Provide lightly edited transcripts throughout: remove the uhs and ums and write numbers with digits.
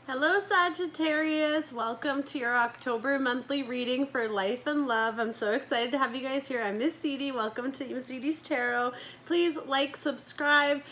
Hello Sagittarius, welcome to your October monthly reading for life and love. I'm so excited to have you guys here. I'm Miss Edie. Welcome to Miss Edie's Tarot. Please like, subscribe,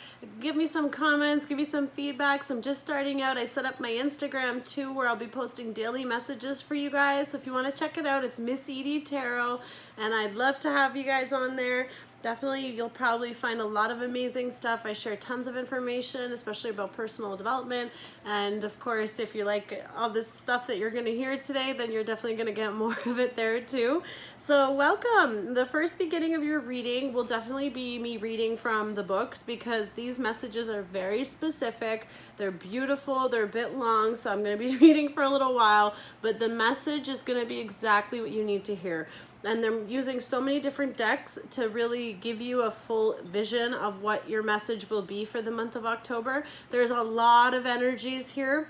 give me some comments, give me some feedbacks. I'm just starting out. I set up my Instagram too where I'll be posting daily messages for you guys. So if you want to check it out, it's Miss Edie Tarot and I'd love to have you guys on there. Definitely, you'll probably find a lot of amazing stuff. I share tons of information, especially about personal development. And of course, if you like all this stuff that you're going to hear today, then you're definitely going to get more of it there too. So welcome. The first beginning of your reading will definitely be me reading from the books because these messages are very specific. They're beautiful. They're a bit long, so I'm going to be reading for a little while. But the message is going to be exactly what you need to hear. And they're using so many different decks to really give you a full vision of what your message will be for the month of October. There's a lot of energies here.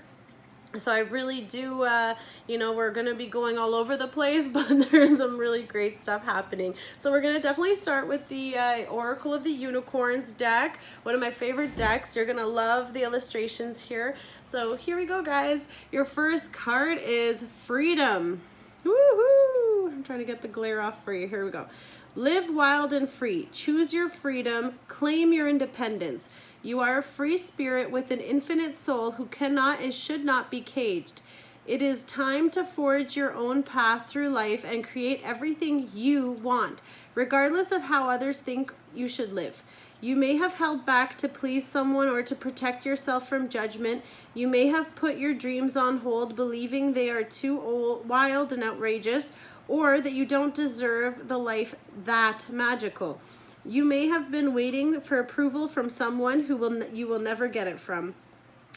So I really do, we're going to be going all over the place, but there's some really great stuff happening. So we're going to definitely start with the Oracle of the Unicorns deck, one of my favorite decks. You're going to love the illustrations here. So here we go, guys. Your first card is Freedom. Woohoo! I'm trying to get the glare off for you. Here we go. Live wild and free. Choose your freedom. Claim your independence. You are a free spirit with an infinite soul who cannot and should not be caged. It is time to forge your own path through life and create everything you want, regardless of how others think you should live. You may have held back to please someone or to protect yourself from judgment. You may have put your dreams on hold, believing they are too wild and outrageous, or that you don't deserve the life that magical. You may have been waiting for approval from someone you will never get it from.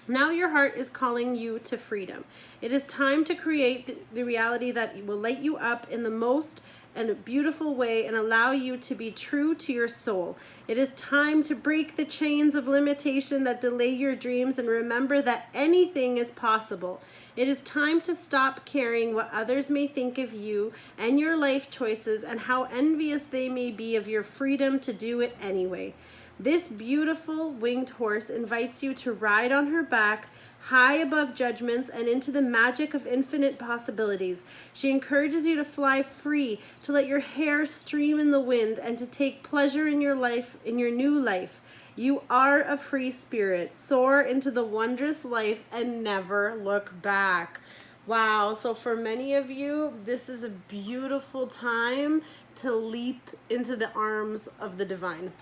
Now your heart is calling you to freedom. It is time to create the reality that will light you up in the most and a beautiful way and allow you to be true to your soul. It is time to break the chains of limitation that delay your dreams and remember that anything is possible. It is time to stop caring what others may think of you and your life choices and how envious they may be of your freedom to do it anyway. This beautiful winged horse invites you to ride on her back, high above judgments and into the magic of infinite possibilities. She encourages you to fly free, to let your hair stream in the wind, and to take pleasure in your life, in your new life. You are a free spirit. Soar into the wondrous life and never look back. Wow, so for many of you, this is a beautiful time to leap into the arms of the divine.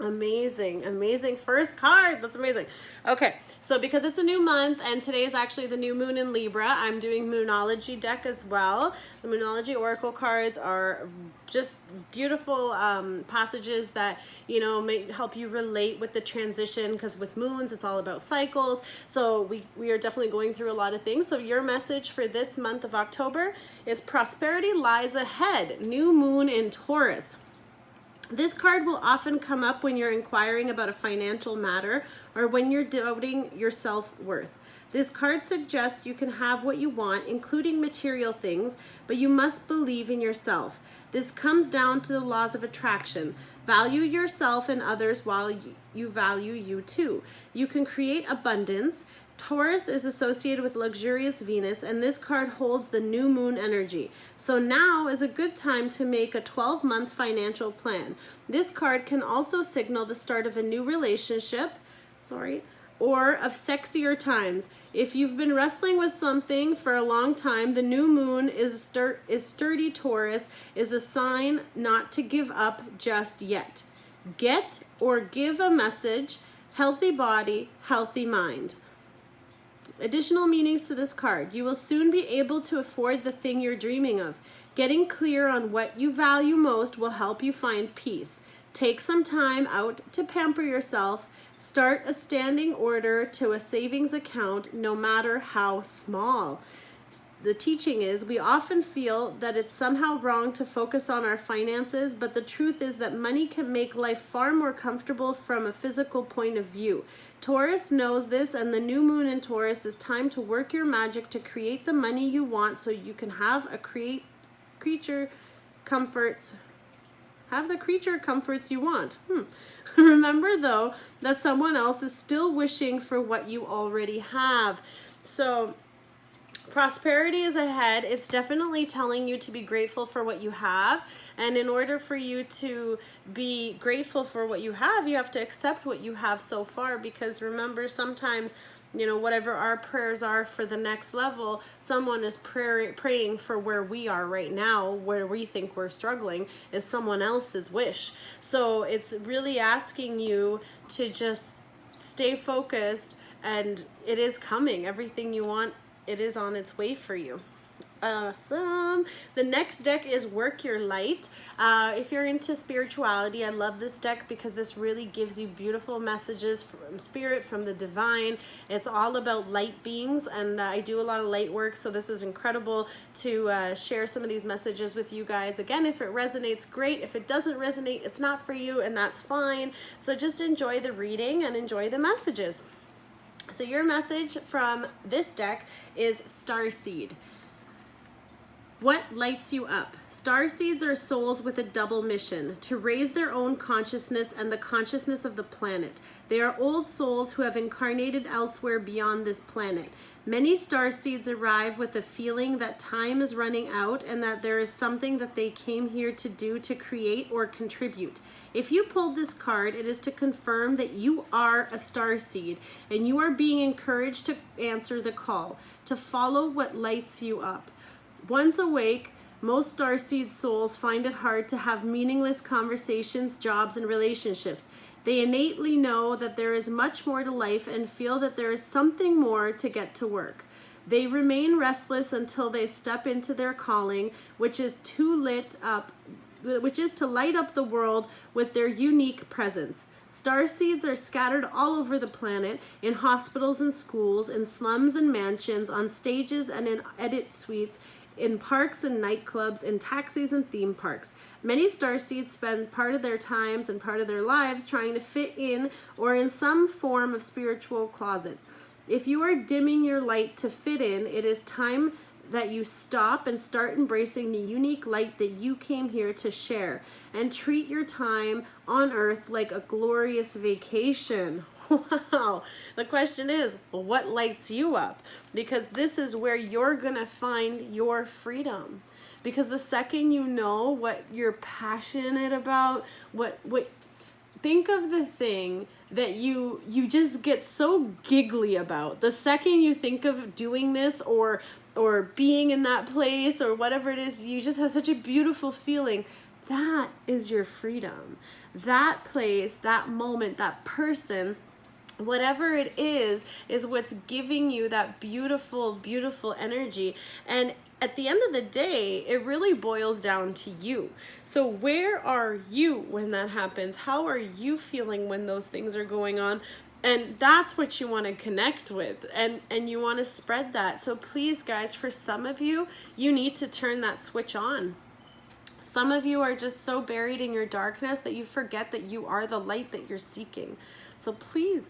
Amazing, amazing first card. That's amazing. Okay, so because it's a new month and today is actually the new moon in Libra, I'm doing Moonology deck as well. The Moonology Oracle cards are just beautiful passages that, may help you relate with the transition because with moons, it's all about cycles. So we are definitely going through a lot of things. So your message for this month of October is prosperity lies ahead. New moon in Taurus. This card will often come up when you're inquiring about a financial matter or when you're doubting your self-worth. This card suggests you can have what you want, including material things, but you must believe in yourself. This comes down to the laws of attraction. Value yourself and others while you value you too. You can create abundance. Taurus is associated with luxurious Venus, and this card holds the new moon energy. So now is a good time to make a 12-month financial plan. This card can also signal the start of a new relationship, or of sexier times. If you've been wrestling with something for a long time, the new moon is sturdy Taurus is a sign not to give up just yet. Get or give a message, healthy body, healthy mind. Additional meanings to this card. You will soon be able to afford the thing you're dreaming of. Getting clear on what you value most will help you find peace. Take some time out to pamper yourself. Start a standing order to a savings account, no matter how small. The teaching is we often feel that it's somehow wrong to focus on our finances, but the truth is that money can make life far more comfortable from a physical point of view. Taurus knows this, and the new moon in Taurus is time to work your magic to create the money you want so you can have the creature comforts you want. Remember though that someone else is still wishing for what you already have. So prosperity is ahead. It's definitely telling you to be grateful for what you have. And in order for you to be grateful for what you have to accept what you have so far. Because remember, sometimes, you know, whatever our prayers are for the next level, someone is praying for where we are right now, where we think we're struggling, is someone else's wish. So it's really asking you to just stay focused, and it is coming. Everything you want, it is on its way for you. Awesome. The next deck is Work Your Light. If you're into spirituality, I love this deck because this really gives you beautiful messages from spirit, from the divine. It's all about light beings, and I do a lot of light work, so this is incredible to share some of these messages with you guys. Again, if it resonates, great. If it doesn't resonate, it's not for you, and that's fine. So just enjoy the reading and enjoy the messages. So your message from this deck is Starseed. What lights you up? Starseeds are souls with a double mission: to raise their own consciousness and the consciousness of the planet. They are old souls who have incarnated elsewhere beyond this planet. Many starseeds arrive with a feeling that time is running out and that there is something that they came here to do, to create or contribute. If you pulled this card, it is to confirm that you are a starseed and you are being encouraged to answer the call, to follow what lights you up. Once awake, most starseed souls find it hard to have meaningless conversations, jobs, and relationships. They innately know that there is much more to life and feel that there is something more to get to work. They remain restless until they step into their calling, which is to light up the world with their unique presence. Starseeds are scattered all over the planet, in hospitals and schools, in slums and mansions, on stages and in edit suites, in parks and nightclubs, in taxis and theme parks. Many starseeds spend part of their times and part of their lives trying to fit in or in some form of spiritual closet. If you are dimming your light to fit in, it is time that you stop and start embracing the unique light that you came here to share, and treat your time on earth like a glorious vacation. Wow. The question is, what lights you up? Because this is where you're gonna find your freedom. Because the second you know what you're passionate about, think of the thing that you just get so giggly about. The second you think of doing this or being in that place or whatever it is, you just have such a beautiful feeling. That is your freedom. That place, that moment, that person, whatever it is what's giving you that beautiful, beautiful energy. And at the end of the day, it really boils down to you. So where are you when that happens? How are you feeling when those things are going on? And that's what you want to connect with, and you want to spread that. So please, guys, for some of you, you need to turn that switch on. Some of you are just so buried in your darkness that you forget that you are the light that you're seeking. So please,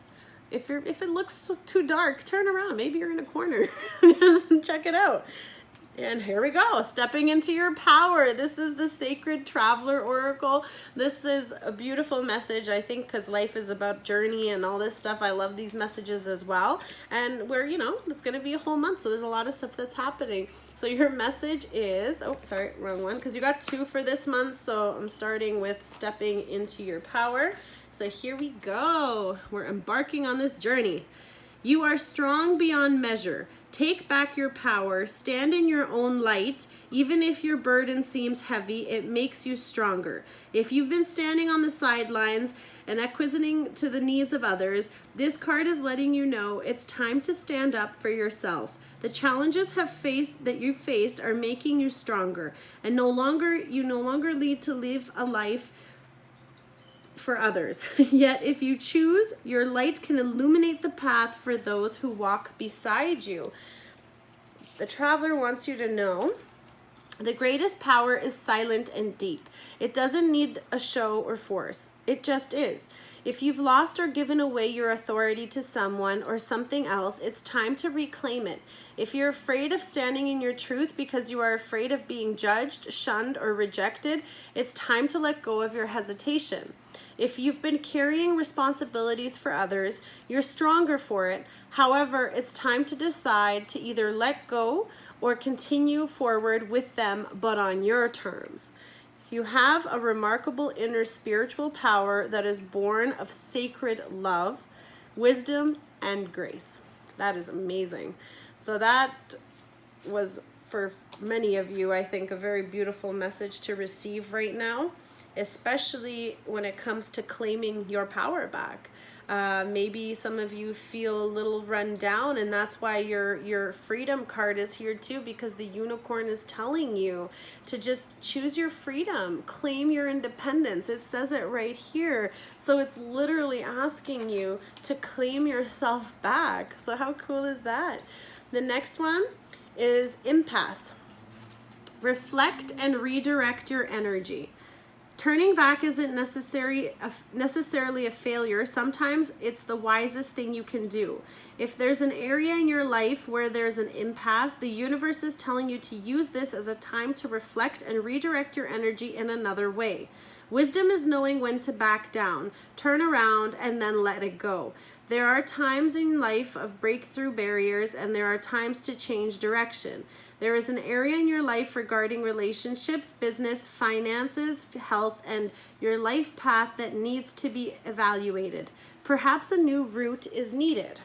if it looks too dark, turn around. Maybe you're in a corner. Just check it out. And here we go, stepping into your power. This is the Sacred Traveler Oracle. This is a beautiful message, I think, because life is about journey and all this stuff. I love these messages as well. And we're, it's going to be a whole month, so there's a lot of stuff that's happening. So your message is, oh, sorry, wrong one, because you got 2 for this month. So I'm starting with stepping into your power. So here we go. We're embarking on this journey. You are strong beyond measure. Take back your power. Stand in your own light. Even if your burden seems heavy, it makes you stronger. If you've been standing on the sidelines and acquiescing to the needs of others, this card is letting you know it's time to stand up for yourself. The challenges that you faced are making you stronger, and you no longer need to live a life for others. Yet if you choose, your light can illuminate the path for those who walk beside you. The traveler wants you to know the greatest power is silent and deep. It doesn't need a show or force. It just is. If you've lost or given away your authority to someone or something else, it's time to reclaim it. If you're afraid of standing in your truth because you are afraid of being judged, shunned, or rejected, it's time to let go of your hesitation. If you've been carrying responsibilities for others, you're stronger for it. However, it's time to decide to either let go or continue forward with them, but on your terms. You have a remarkable inner spiritual power that is born of sacred love, wisdom, and grace. That is amazing. So that was, for many of you, I think, a very beautiful message to receive right now, especially when it comes to claiming your power back. Maybe some of you feel a little run down, and that's why your freedom card is here too, because the unicorn is telling you to just choose your freedom, claim your independence. It says it right here. So it's literally asking you to claim yourself back. So how cool is that? The next one is impasse. Reflect and redirect your energy. Turning back isn't necessarily a failure. Sometimes it's the wisest thing you can do. If there's an area in your life where there's an impasse, the universe is telling you to use this as a time to reflect and redirect your energy in another way. Wisdom is knowing when to back down, turn around, and then let it go. There are times in life of breakthrough barriers, and there are times to change direction. There is an area in your life regarding relationships, business, finances, health, and your life path that needs to be evaluated. Perhaps a new route is needed.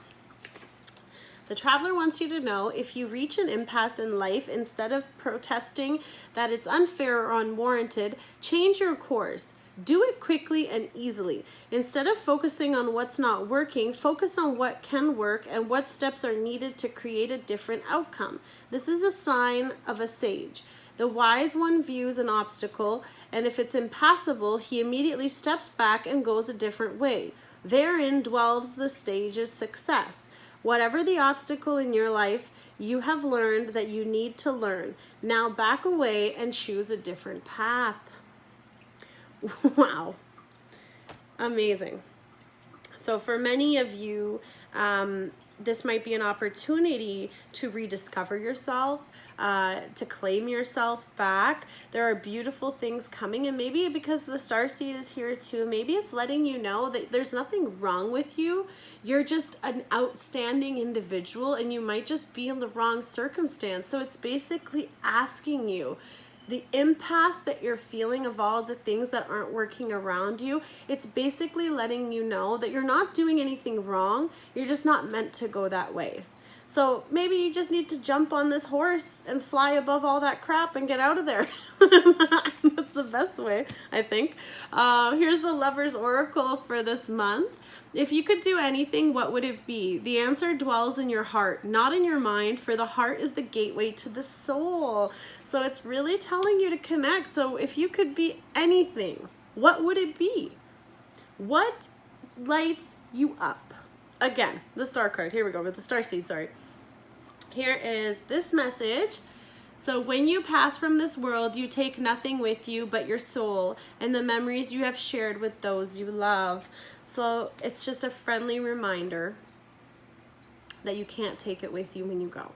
The traveler wants you to know, if you reach an impasse in life, instead of protesting that it's unfair or unwarranted, change your course. Do it quickly and easily. Instead of focusing on what's not working, focus on what can work and what steps are needed to create a different outcome. This is a sign of a sage. The wise one views an obstacle, and if it's impassable, he immediately steps back and goes a different way. Therein dwells the stage's success. Whatever the obstacle in your life, you have learned that you need to learn. Now back away and choose a different path. Wow. Amazing. So for many of you, this might be an opportunity to rediscover yourself, to claim yourself back. There are beautiful things coming, and maybe because the starseed is here too, maybe it's letting you know that there's nothing wrong with you. You're just an outstanding individual, and you might just be in the wrong circumstance. So it's basically asking you, the impasse that you're feeling of all the things that aren't working around you, it's basically letting you know that you're not doing anything wrong. You're just not meant to go that way. So maybe you just need to jump on this horse and fly above all that crap and get out of there. That's the best way, I think. Here's the Lover's Oracle for this month. If you could do anything, what would it be? The answer dwells in your heart, not in your mind, for the heart is the gateway to the soul. So it's really telling you to connect. So if you could be anything, what would it be? What lights you up? Again, the star card. Here we go with the star seed, sorry. Here is this message. So when you pass from this world, you take nothing with you but your soul and the memories you have shared with those you love. So it's just a friendly reminder that you can't take it with you when you go.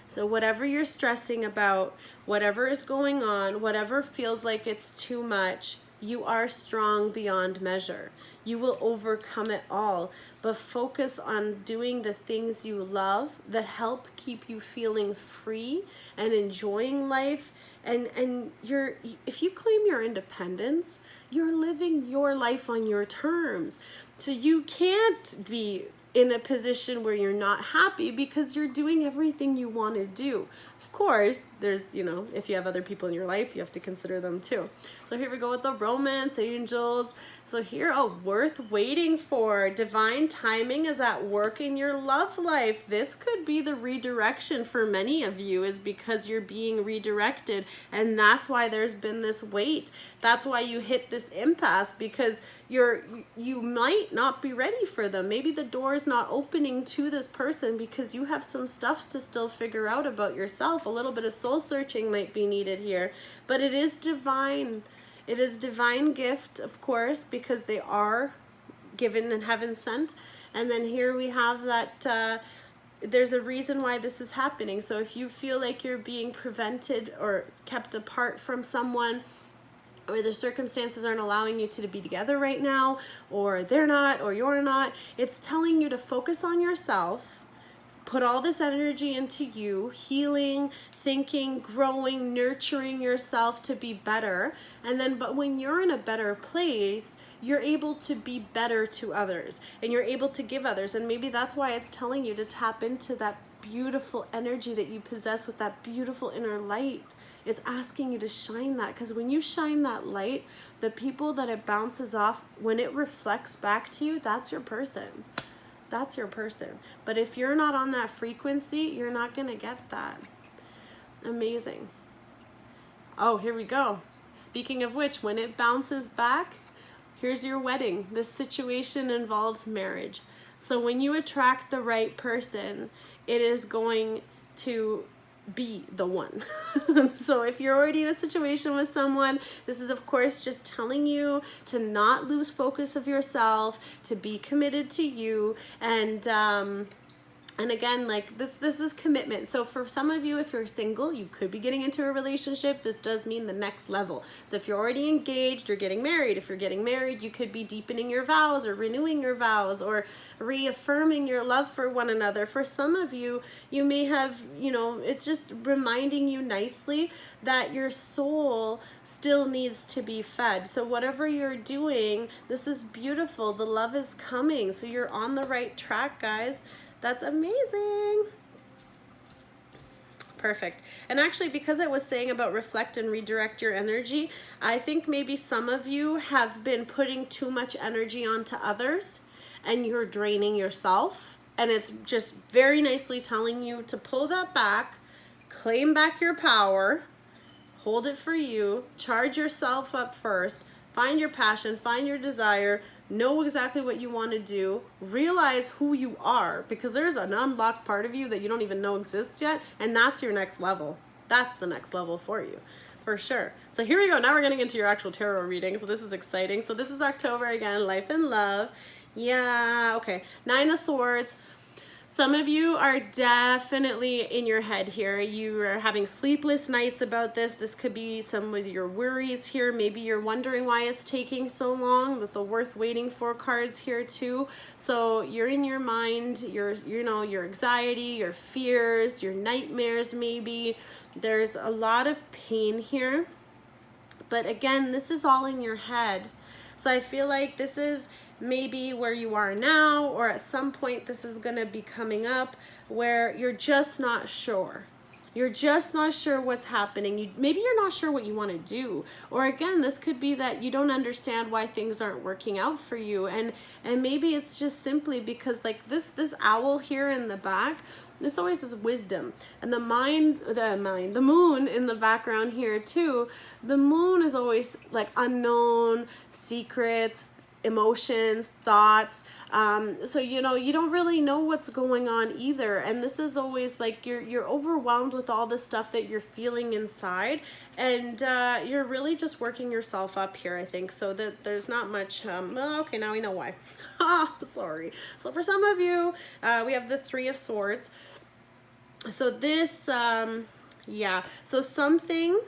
So whatever you're stressing about, whatever is going on, whatever feels like it's too much, you are strong beyond measure. You will overcome it all, but focus on doing the things you love that help keep you feeling free and enjoying life. And if you claim your independence, you're living your life on your terms. So you can't be in a position where you're not happy because you're doing everything you want to do. Of course, there's, if you have other people in your life, you have to consider them too. So here we go with the romance, angels. So here, worth waiting for. Divine timing is at work in your love life. This could be the redirection for many of you, is because you're being redirected. And that's why there's been this wait. That's why you hit this impasse, because you might not be ready for them. Maybe the door is not opening to this person because you have some stuff to still figure out about yourself. A little bit of soul searching might be needed here, but it is divine. It is divine gift, of course, because they are given and heaven sent. And then here we have that there's a reason why this is happening. So if you feel like you're being prevented or kept apart from someone, or the circumstances aren't allowing you to be together right now, or they're not, or you're not. It's telling you to focus on yourself, put all this energy into you, healing, thinking, growing, nurturing yourself to be better. And then, but when you're in a better place, you're able to be better to others, and you're able to give others. And maybe that's why it's telling you to tap into that beautiful energy that you possess with that beautiful inner light. It's asking you to shine that, because when you shine that light, the people that it bounces off, when it reflects back to you, that's your person. That's your person. But if you're not on that frequency, you're not going to get that. Amazing. Oh, here we go. Speaking of which, when it bounces back, here's your wedding. This situation involves marriage. So when you attract the right person, it is going to be the one. So if you're already in a situation with someone, this is of course just telling you to not lose focus of yourself, to be committed to you, and again, like this is commitment. So for some of you, if you're single, you could be getting into a relationship. This does mean the next level. So if you're already engaged, you're getting married. If you're getting married, you could be deepening your vows, or renewing your vows, or reaffirming your love for one another. For some of you, you may have, it's just reminding you nicely that your soul still needs to be fed. So whatever you're doing, this is beautiful. The love is coming. So you're on the right track, guys. That's amazing. Perfect. And actually, because I was saying about reflect and redirect your energy, I think maybe some of you have been putting too much energy onto others and you're draining yourself. And it's just very nicely telling you to pull that back, claim back your power, hold it for you, charge yourself up first, find your passion, find your desire, know exactly what you want to do, realize who you are, because there's an unlocked part of you that you don't even know exists yet, and that's your next level. That's the next level for you, for sure. So here we go. Now we're getting into your actual tarot reading, so this is exciting. So this is October again, life and love. Yeah, okay. 9 of Swords. Some of you are definitely in your head here. You are having sleepless nights about this. This could be some of your worries here. Maybe you're wondering why it's taking so long. There's the worth waiting for cards here too. So you're in your mind, your anxiety, your fears, your nightmares maybe. There's a lot of pain here. But again, this is all in your head. So I feel like this is maybe where you are now, or at some point this is going to be coming up where you're just not sure. You're just not sure what's happening. Maybe you're not sure what you want to do. Or again, this could be that you don't understand why things aren't working out for you. And maybe it's just simply because like this owl here in the back, this always is wisdom. And the moon in the background here too. The moon is always like unknown, secrets, emotions, thoughts. So you don't really know what's going on either. And this is always like you're overwhelmed with all the stuff that you're feeling inside, and you're really just working yourself up here, I think. So that there's not much. Okay, now we know why. Sorry. So for some of you, we have the 3 of Swords. So this, yeah. So something.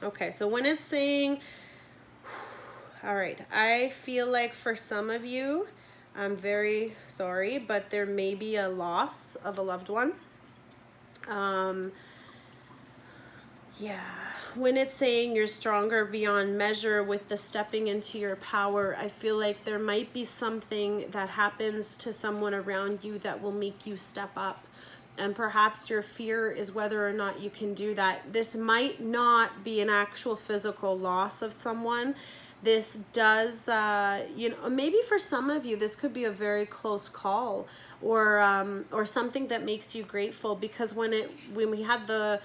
Okay. So when it's saying, all right, I feel like for some of you, I'm very sorry, but there may be a loss of a loved one. Yeah, when it's saying you're stronger beyond measure with the stepping into your power, I feel like there might be something that happens to someone around you that will make you step up. And perhaps your fear is whether or not you can do that. This might not be an actual physical loss of someone. This does, maybe for some of you, this could be a very close call, or something that makes you grateful, because when we had the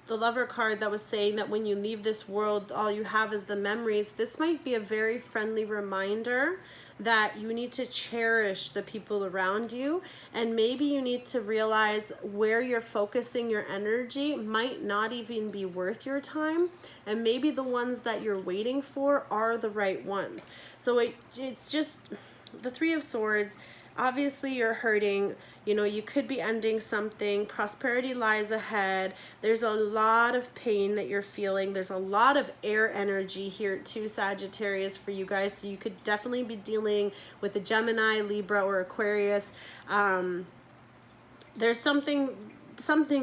lover card that was saying that when you leave this world, all you have is the memories, this might be a very friendly reminder that you need to cherish the people around you, and maybe you need to realize where you're focusing your energy might not even be worth your time, and maybe the ones that you're waiting for are the right ones. So it's just the 3 of Swords. obviously you're hurting, you know, you could be ending something, prosperity lies ahead, there's a lot of pain that you're feeling, there's a lot of air energy here too, Sagittarius, for you guys, so you could definitely be dealing with a Gemini, Libra, or Aquarius. There's something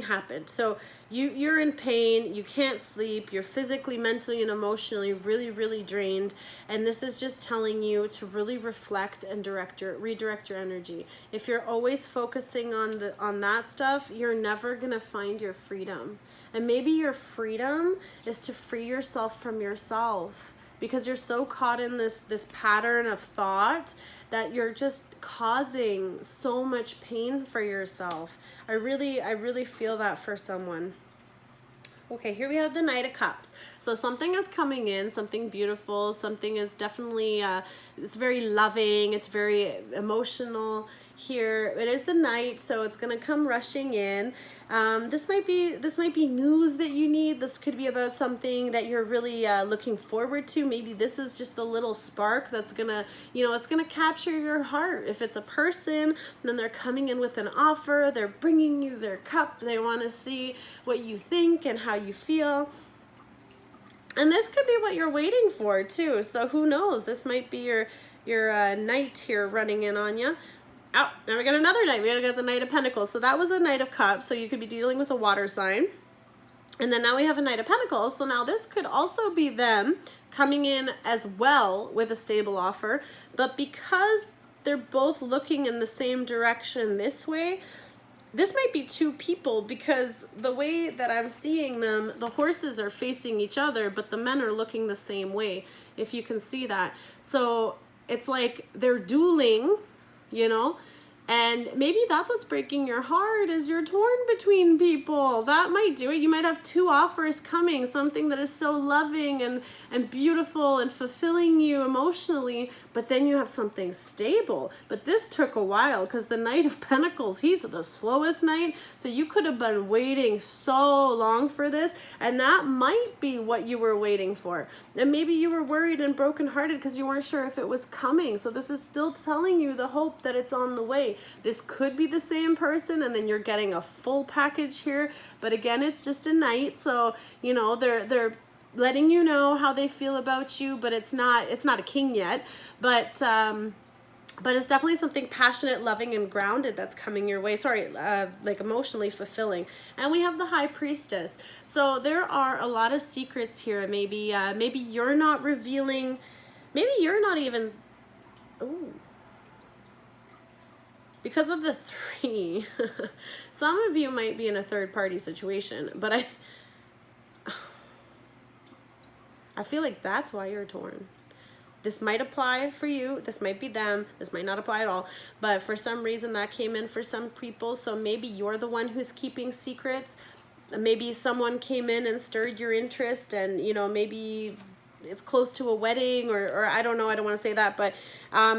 happened, so you're in pain, you can't sleep, you're physically, mentally, and emotionally really drained, and this is just telling you to really reflect and redirect your energy. If you're always focusing on that stuff, you're never gonna find your freedom. And maybe your freedom is to free yourself from yourself, because you're so caught in this pattern of thought that you're just causing so much pain for yourself. I really feel that for someone. Okay, here we have the Knight of Cups. So something is coming in, something beautiful, something is definitely, it's very loving, it's very emotional here. It is the Knight, so it's gonna come rushing in. This might be news that you need. This could be about something that you're really looking forward to. Maybe this is just the little spark that's gonna, you know, it's gonna capture your heart. If it's a person, then they're coming in with an offer, they're bringing you their cup, they wanna see what you think and how you feel. And this could be what you're waiting for too. So who knows? This might be your Knight here running in on you. Oh, now we got another Knight. We got the Knight of Pentacles. So that was a Knight of Cups. So you could be dealing with a water sign. And then now we have a Knight of Pentacles. So now this could also be them coming in as well with a stable offer. But because they're both looking in the same direction this way, this might be two people, because the way that I'm seeing them, the horses are facing each other, but the men are looking the same way, if you can see that. So it's like they're dueling, you know, and maybe that's what's breaking your heart, is you're torn between people. That might do it. You might have two offers coming, something that is so loving and beautiful and fulfilling you emotionally, but then you have something stable. But this took a while, because the Knight of Pentacles, he's the slowest Knight, so you could have been waiting so long for this, and that might be what you were waiting for. And maybe you were worried and brokenhearted because you weren't sure if it was coming. So this is still telling you the hope that it's on the way. This could be the same person, and then you're getting a full package here. But again, it's just a Knight, so you know they're letting you know how they feel about you, but it's not a king yet. But it's definitely something passionate, loving, and grounded that's coming your way. Sorry, like emotionally fulfilling. And we have the High Priestess. So there are a lot of secrets here. Maybe maybe you're not revealing, maybe you're not even, ooh, because of the 3. Some of you might be in a third-party situation, but I feel like that's why you're torn. This might apply for you, this might be them, this might not apply at all, but for some reason that came in for some people. So maybe you're the one who's keeping secrets. Maybe someone came in and stirred your interest, and you know, maybe it's close to a wedding, or I don't know, I don't want to say that, but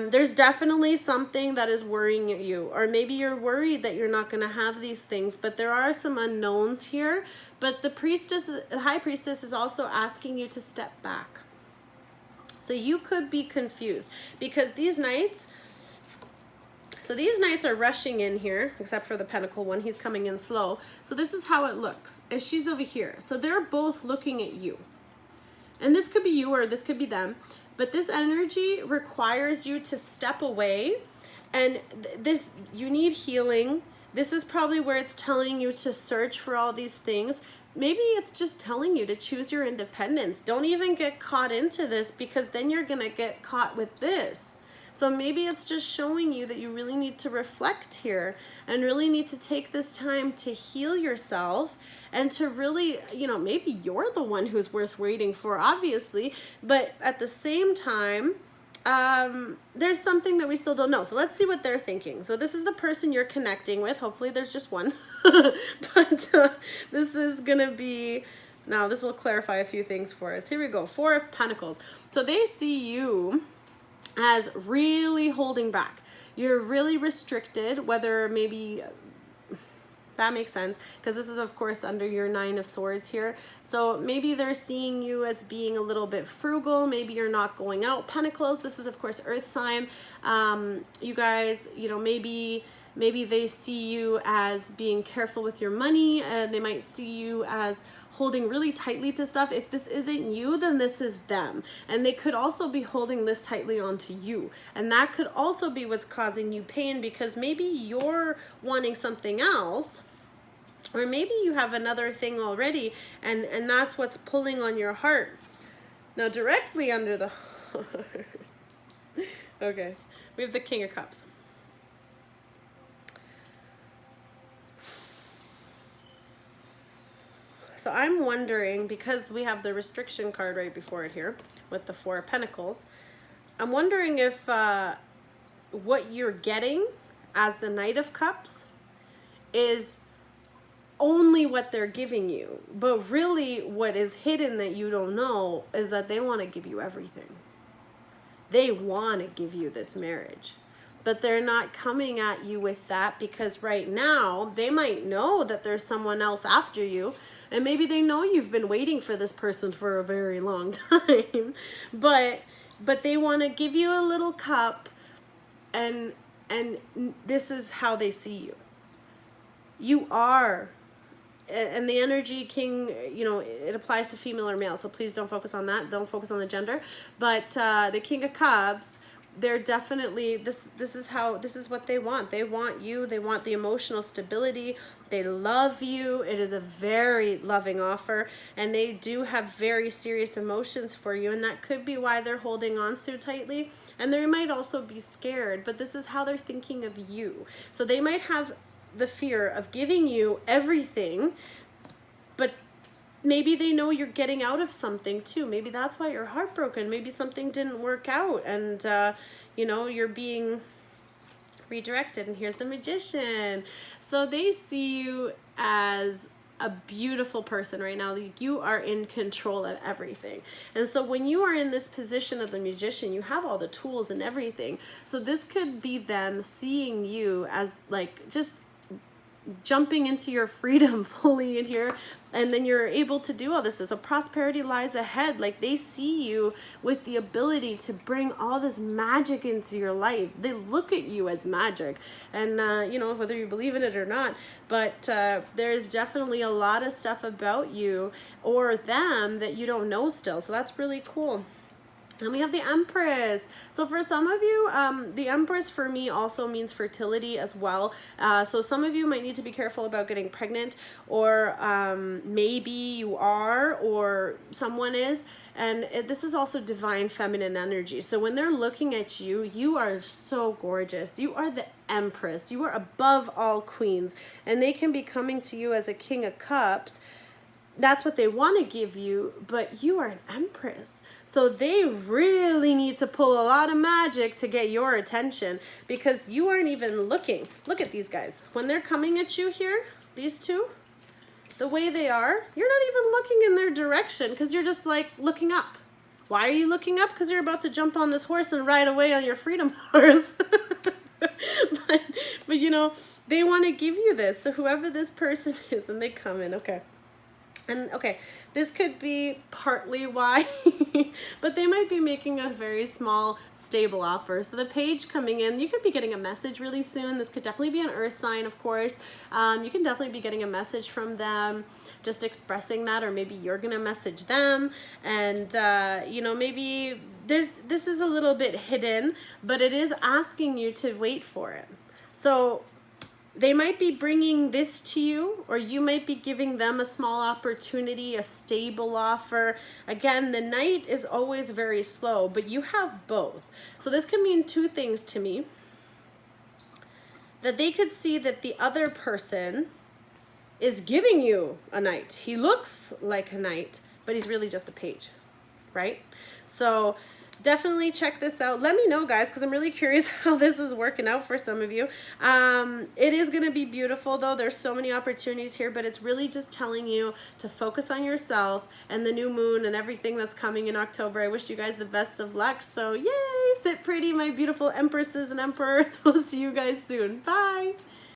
there's definitely something that is worrying you. Or maybe you're worried that you're not going to have these things, but there are some unknowns here. But the High Priestess is also asking you to step back. So you could be confused, because these Knights, so these Knights are rushing in here, except for the Pentacle one, he's coming in slow. So this is how it looks, and she's over here. So they're both looking at you. And this could be you, or this could be them. But this energy requires you to step away, and this, you need healing. This is probably where it's telling you to search for all these things. Maybe it's just telling you to choose your independence. Don't even get caught into this, because then you're gonna get caught with this. So maybe it's just showing you that you really need to reflect here, and really need to take this time to heal yourself, and to really, you know, maybe you're the one who's worth waiting for, obviously, but at the same time, there's something that we still don't know. So let's see what they're thinking. So this is the person you're connecting with. Hopefully there's just one. But this is gonna be, now this will clarify a few things for us. Here we go, 4 of Pentacles. So they see you as really holding back. You're really restricted, whether maybe That makes sense, because this is of course under your 9 of Swords here. So maybe they're seeing you as being a little bit frugal. Maybe you're not going out. Pentacles, this is of course earth sign. You guys, you know, maybe they see you as being careful with your money, and they might see you as holding really tightly to stuff. If this isn't you, then this is them. And they could also be holding this tightly onto you. And that could also be what's causing you pain, because maybe you're wanting something else, or maybe you have another thing already, and that's what's pulling on your heart. Now directly under the heart, okay, we have the King of Cups. So I'm wondering, because we have the restriction card right before it here with the 4 of Pentacles, I'm wondering if what you're getting as the Knight of Cups is only what they're giving you. But really what is hidden that you don't know is that they want to give you everything. They want to give you this marriage. But they're not coming at you with that, because right now they might know that there's someone else after you. And maybe they know you've been waiting for this person for a very long time, but they want to give you a little cup, and this is how they see you. You are, and the energy king, you know, it applies to female or male, so please don't focus on that. Don't focus on the gender. But the King of Cups, they're definitely, this is what they want. They want you. They want the emotional stability. They love you. It is a very loving offer, and they do have very serious emotions for you, and that could be why they're holding on so tightly. And they might also be scared, but this is how they're thinking of you. So they might have the fear of giving you everything, but maybe they know you're getting out of something too. Maybe that's why you're heartbroken. Maybe something didn't work out, and you know, you're being redirected. And here's the Magician. So they see you as a beautiful person right now. You are in control of everything. And so when you are in this position of the Magician, you have all the tools and everything. So this could be them seeing you as like just jumping into your freedom fully in here, and then you're able to do all this. So prosperity lies ahead. Like they see you with the ability to bring all this magic into your life. They look at you as magic, and you know, whether you believe in it or not, but there's definitely a lot of stuff about you or them that you don't know still. So that's really cool. And we have the Empress. So for some of you, the Empress for me also means fertility as well. So some of you might need to be careful about getting pregnant, or maybe you are, or someone is. And this is also divine feminine energy. So when they're looking at you, you are so gorgeous. You are the Empress. You are above all queens. And they can be coming to you as a King of Cups. That's what they want to give you, but you are an Empress. So they really need to pull a lot of magic to get your attention, because you aren't even looking. Look at these guys. When they're coming at you here, these two, the way they are, you're not even looking in their direction, because you're just like looking up. Why are you looking up? Because you're about to jump on this horse and ride away on your freedom horse. but you know, they want to give you this. So whoever this person is, and they come in, okay. And okay, this could be partly why, but they might be making a very small, stable offer. So the Page coming in, you could be getting a message really soon. This could definitely be an earth sign, of course. You can definitely be getting a message from them, just expressing that, or maybe you're gonna message them. And you know, maybe this is a little bit hidden, but it is asking you to wait for it. So they might be bringing this to you, or you might be giving them a small opportunity, a stable offer. Again, the Knight is always very slow, but you have both. So this can mean two things to me. That they could see that the other person is giving you a Knight. He looks like a Knight, but he's really just a page, right? So definitely check this out. Let me know, guys, because I'm really curious how this is working out for some of you. It is going to be beautiful, though. There's so many opportunities here, but it's really just telling you to focus on yourself and the new moon and everything that's coming in October. I wish you guys the best of luck. So yay, sit pretty, my beautiful Empresses and Emperors. We'll see you guys soon. Bye.